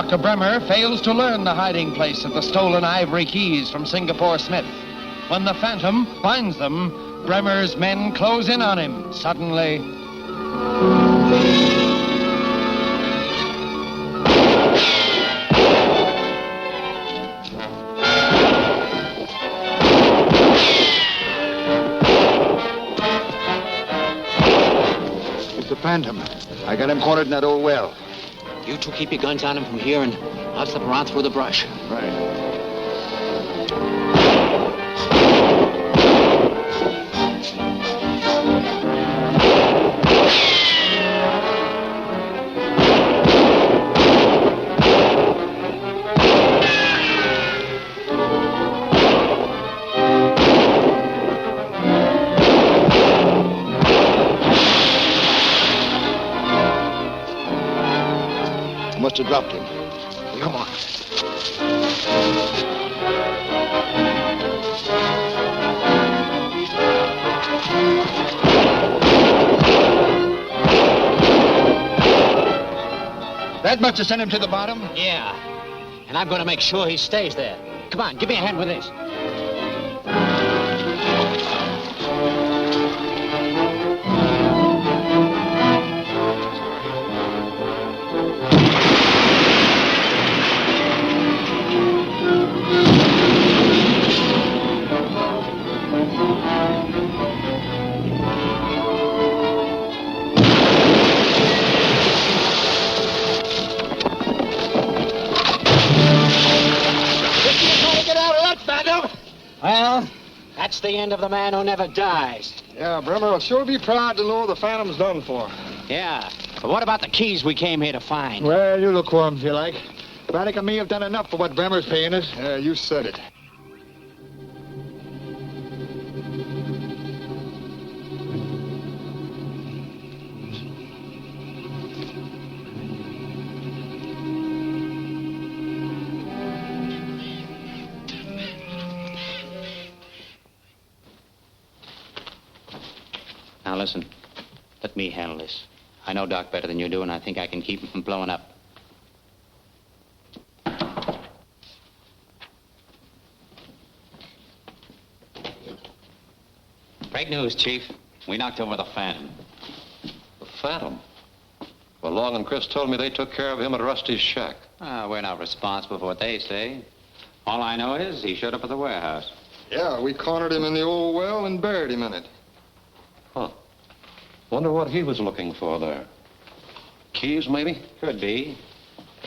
Dr. Bremmer fails to learn the hiding place of the stolen ivory keys from Singapore Smith. When the Phantom finds them, Bremmer's men close in on him. Suddenly... It's the Phantom. I got him cornered in that old well. You two keep your guns on him from here, and I'll slip around through the brush. Right. Must have dropped him. Come on. That must have sent him to the bottom? Yeah. And I'm going to make sure he stays there. Come on, give me a hand with this. Well, that's the end of the man who never dies. Yeah, Bremmer will sure be proud to know the Phantom's done for. Yeah, but what about the keys we came here to find? Well, you look for him if you like. Braddock and me have done enough for what Bremmer's paying us. Yeah, you said it. Now, listen. Let me handle this. I know Doc better than you do, and I think I can keep him from blowing up. Great news, Chief. We knocked over the Phantom. The Phantom? Well, Long and Chris told me they took care of him at Rusty's shack. We're not responsible for what they say. All I know is he showed up at the warehouse. Yeah, we cornered him in the old well and buried him in it. Huh. Wonder what he was looking for there. Keys, maybe? Could be.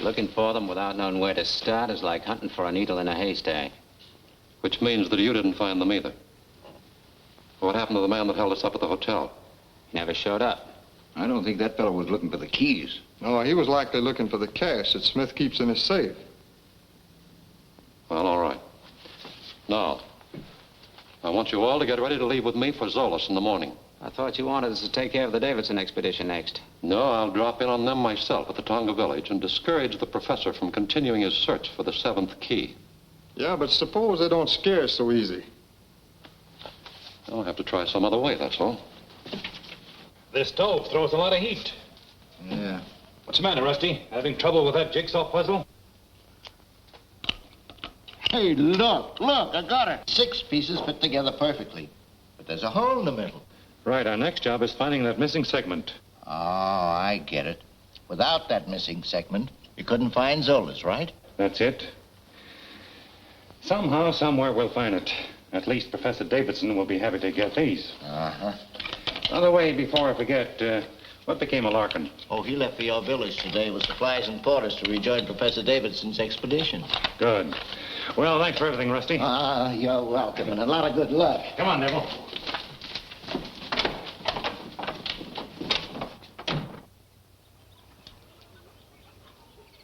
Looking for them without knowing where to start is like hunting for a needle in a haystack. Which means that you didn't find them either. What happened to the man that held us up at the hotel? He never showed up. I don't think that fellow was looking for the keys. No, he was likely looking for the cash that Smith keeps in his safe. Well, all right. Now, I want you all to get ready to leave with me for Zoloz in the morning. I thought you wanted us to take care of the Davidson expedition next. No, I'll drop in on them myself at the Tonga village and discourage the professor from continuing his search for the 7th key. Yeah, but suppose they don't scare us so easy. I'll have to try some other way, that's all. This stove throws a lot of heat. Yeah. What's the matter, Rusty? Having trouble with that jigsaw puzzle? Hey, look, I got it. 6 pieces fit together perfectly. But there's a hole in the middle. Right, our next job is finding that missing segment. Oh, I get it. Without that missing segment, you couldn't find Zoloz, right? That's it. Somehow, somewhere, we'll find it. At least Professor Davidson will be happy to get these. Uh-huh. By the way, before I forget, what became of Larkin? Oh, he left for your village today with supplies and quarters to rejoin Professor Davidson's expedition. Good. Well, thanks for everything, Rusty. You're welcome, and a lot of good luck. Come on, Neville.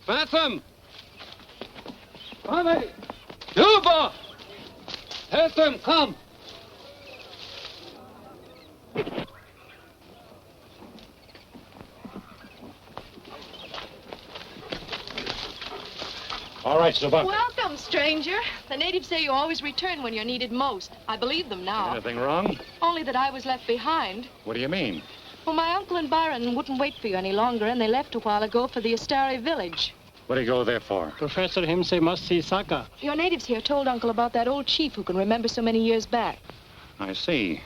Phantom! Come! Juba! Phantom, come! All right, Swabacker. Welcome, stranger. The natives say you always return when you're needed most. I believe them now. Anything wrong? Only that I was left behind. What do you mean? Well, my uncle and Byron wouldn't wait for you any longer, and they left a while ago for the Astari village. What do you go there for? Professor him say must see Saka. Your natives here told Uncle about that old chief who can remember so many years back. I see.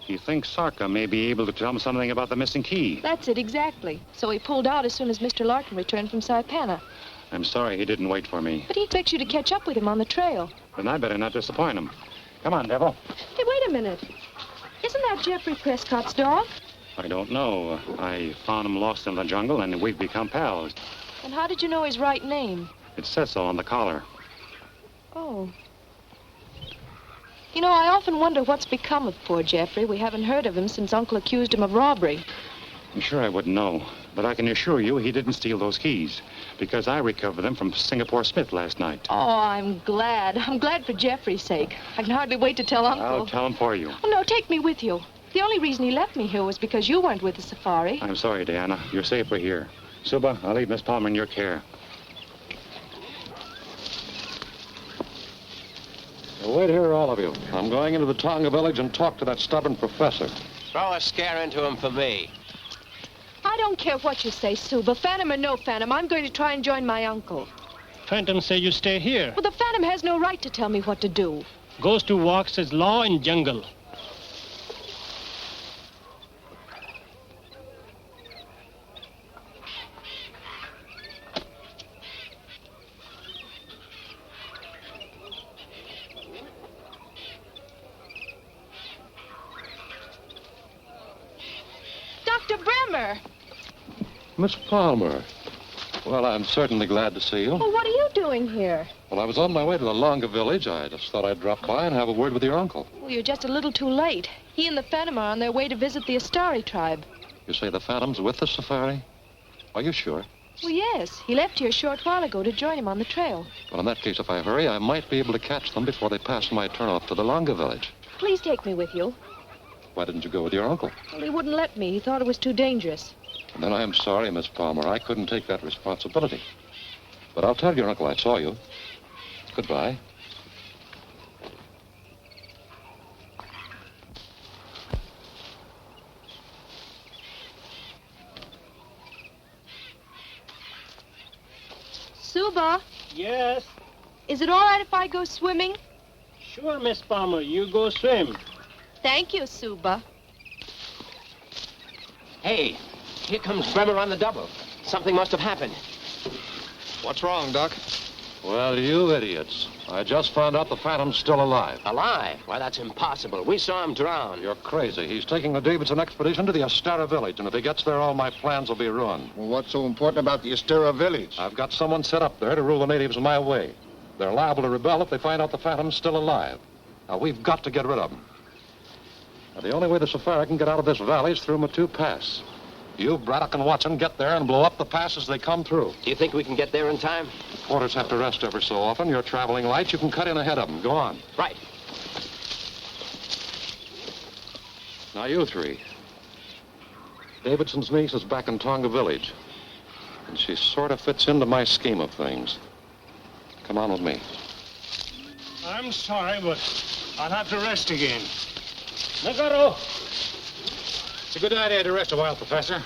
You think Sarka may be able to tell him something about the missing key? That's it, exactly. So he pulled out as soon as Mr. Larkin returned from Saipana. I'm sorry he didn't wait for me. But he expects you to catch up with him on the trail. Then I better not disappoint him. Come on, Devil. Hey, wait a minute. Isn't that Geoffrey Prescott's dog? I don't know. I found him lost in the jungle, and we've become pals. And how did you know his right name? It says so on the collar. Oh. You know, I often wonder what's become of poor Geoffrey. We haven't heard of him since Uncle accused him of robbery. I'm sure I wouldn't know, but I can assure you he didn't steal those keys, because I recovered them from Singapore Smith last night. Oh, I'm glad. I'm glad for Geoffrey's sake. I can hardly wait to tell Uncle. I'll tell him for you. Oh, no, take me with you. The only reason he left me here was because you weren't with the safari. I'm sorry, Diana. You're safer here. Suba, I'll leave Miss Palmer in your care. Wait here, all of you. I'm going into the Tonga village and talk to that stubborn professor. Throw a scare into him for me. I don't care what you say, Suba. Phantom or no Phantom, I'm going to try and join my uncle. Phantom say you stay here. Well, the Phantom has no right to tell me what to do. Goes to walk says law in jungle. Dr. Bremmer! Miss Palmer. Well, I'm certainly glad to see you. Well, what are you doing here? Well, I was on my way to the Longa village. I just thought I'd drop by and have a word with your uncle. Well, you're just a little too late. He and the Phantom are on their way to visit the Astari tribe. You say the Phantom's with the safari? Are you sure? Well, yes. He left here a short while ago to join him on the trail. Well, in that case, if I hurry, I might be able to catch them before they pass my turnoff to the Longa village. Please take me with you. Why didn't you go with your uncle? Well, he wouldn't let me. He thought it was too dangerous. And then I am sorry, Miss Palmer. I couldn't take that responsibility. But I'll tell your uncle I saw you. Goodbye. Suba, Yes. is it all right if I go swimming? Sure, Miss Palmer. You go swim. Thank you, Suba. Hey, here comes Bremmer on the double. Something must have happened. What's wrong, Doc? Well, you idiots. I just found out the Phantom's still alive. Alive? Why, that's impossible. We saw him drown. You're crazy. He's taking the Davidson expedition to the Astara village, and if he gets there, all my plans will be ruined. Well, what's so important about the Astera village? I've got someone set up there to rule the natives my way. They're liable to rebel if they find out the Phantom's still alive. Now, we've got to get rid of them. Now, the only way the safari can get out of this valley is through Matu Pass. You, Braddock, and Watson get there and blow up the pass as they come through. Do you think we can get there in time? The porters have to rest ever so often. You're traveling light. You can cut in ahead of them. Go on. Right. Now, you three. Davidson's niece is back in Tonga village. And she sort of fits into my scheme of things. Come on with me. I'm sorry, but I'll have to rest again. Nagaro! It's a good idea to rest a while, Professor.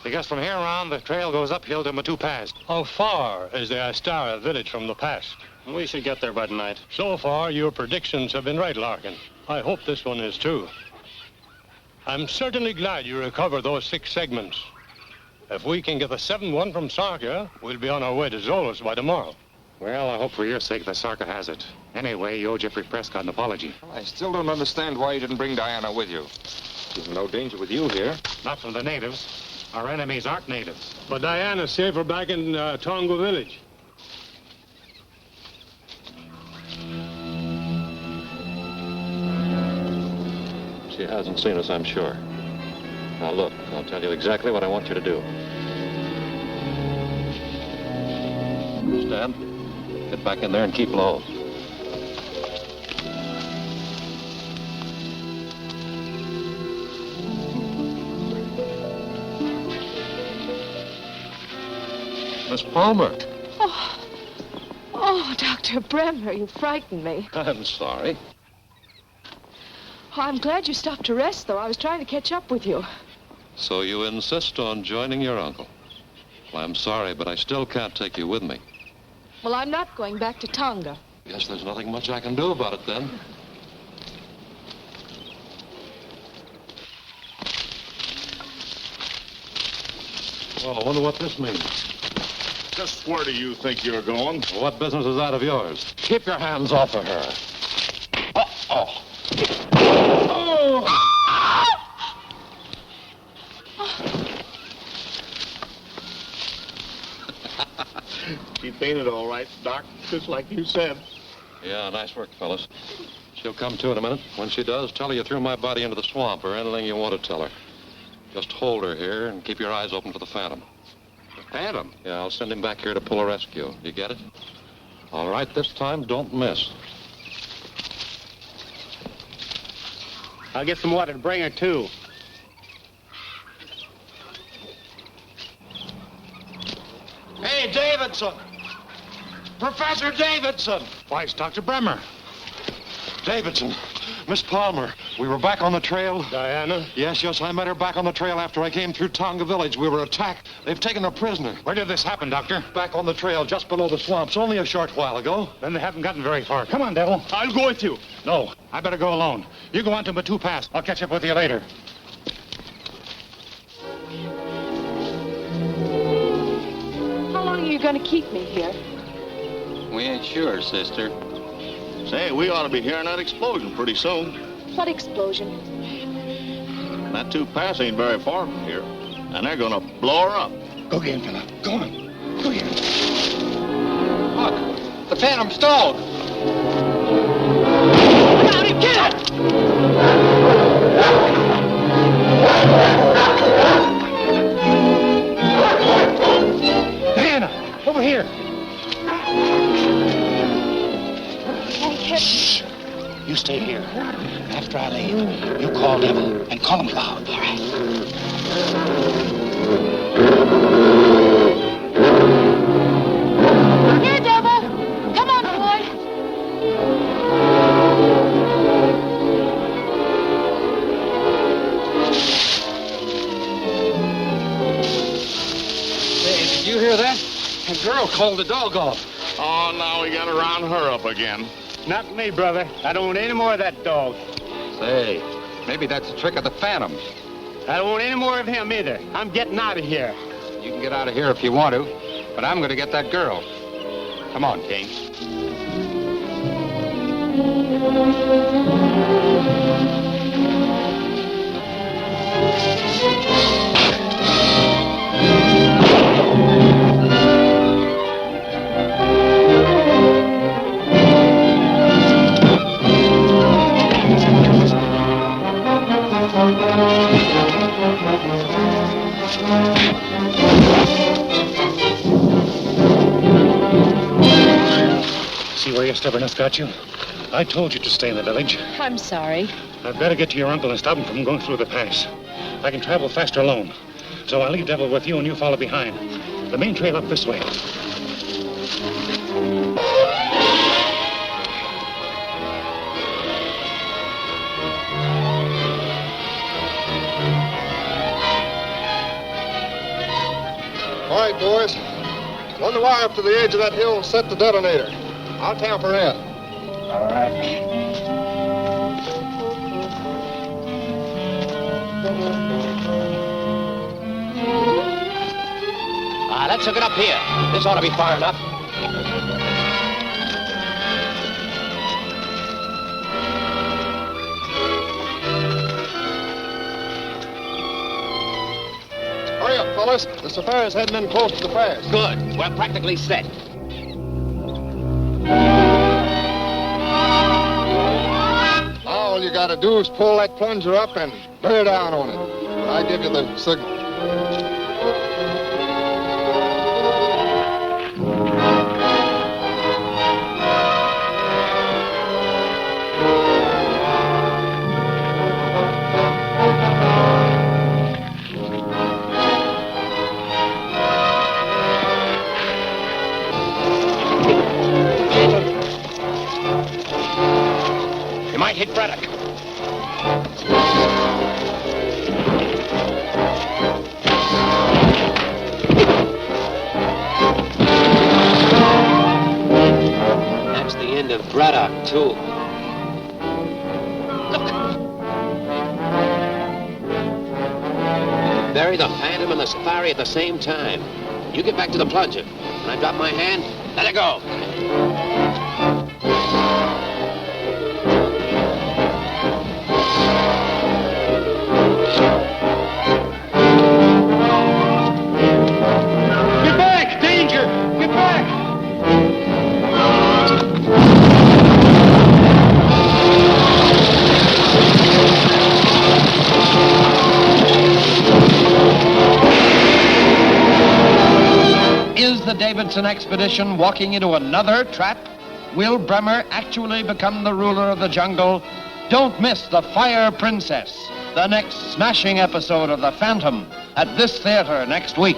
Because from here on, the trail goes uphill to Matu Pass. How far is the Astara village from the pass? We should get there by tonight. So far, your predictions have been right, Larkin. I hope this one is too. I'm certainly glad you recovered those 6 segments. If we can get the 7th one from Sarka, we'll be on our way to Zoloz by tomorrow. Well, I hope for your sake that Sarka has it. Anyway, you owe Geoffrey Prescott an apology. I still don't understand why you didn't bring Diana with you. There's no danger with you here. Not from the natives. Our enemies aren't natives. But Diana's safer back in Tonga village. She hasn't seen us, I'm sure. Now, look, I'll tell you exactly what I want you to do. Stand. Get back in there and keep low. Miss Palmer. Oh, Dr. Bremmer, you frightened me. I'm sorry. Oh, I'm glad you stopped to rest, though. I was trying to catch up with you. So you insist on joining your uncle? Well, I'm sorry, but I still can't take you with me. Well, I'm not going back to Tonga. Guess there's nothing much I can do about it then. Well, I wonder what this means. Just where do you think you're going? What business is that of yours? Keep your hands off of her. She fainted all right, Doc, just like you said. Yeah, nice work, fellas. She'll come to in a minute. When she does, tell her you threw my body into the swamp or anything you want to tell her. Just hold her here and keep your eyes open for the Phantom. The Phantom? Yeah, I'll send him back here to pull a rescue. You get it? All right, this time, don't miss. I'll get some water to bring her to. Hey, Davidson! Professor Davidson! Why, it's Dr. Bremmer. Davidson, Miss Palmer, we were back on the trail. Diana? Yes, I met her back on the trail after I came through Tonga village. We were attacked. They've taken her prisoner. Where did this happen, Doctor? Back on the trail, just below the swamps, only a short while ago. Then they haven't gotten very far. Come on, Devil. I'll go with you. No, I better go alone. You go on to Batu Pass. I'll catch up with you later. How long are you going to keep me here? We ain't sure, sister. Say, we ought to be hearing that explosion pretty soon. What explosion? That two pass ain't very far from here, and they're gonna blow her up. Go get him, fella. Go on. Go get him. Look, the Phantom stalled. Look out, get it! Diana, over here. Shh. You stay here. After I leave, you call Devil and call him loud. All right. Here, Devil. Come on, boy. Hey, did you hear that? The girl called the dog off. Oh, now we gotta round her up again. Not me, brother. I don't want any more of that dog. Say, maybe that's a trick of the Phantom. I don't want any more of him either. I'm getting out of here. You can get out of here if you want to, but I'm going to get that girl. Come on, King. See where your stubbornness got you? I told you to stay in the village. I'm sorry. I've got to get to your uncle and stop him from going through the pass. I can travel faster alone. So I'll leave Devil with you and you follow behind. The main trail up this way. All right, boys. Run the wire up to the edge of that hill and set the detonator. I'll tamper in. All right. Let's hook it up here. This ought to be far enough. Hurry up, fellas. The Safari's heading in close to the pass. Good. We're practically set. All you gotta do is pull that plunger up and bear down on it. When I give you the signal. You might hit Braddock. too. Bury the Phantom and the Safari at the same time. You get back to the plunger. When I drop my hand, let it go. Get back! Danger! Get back! Is the Davidson expedition walking into another trap? Will Bremmer actually become the ruler of the jungle? Don't miss The Fire Princess, the next smashing episode of The Phantom, at this theater next week.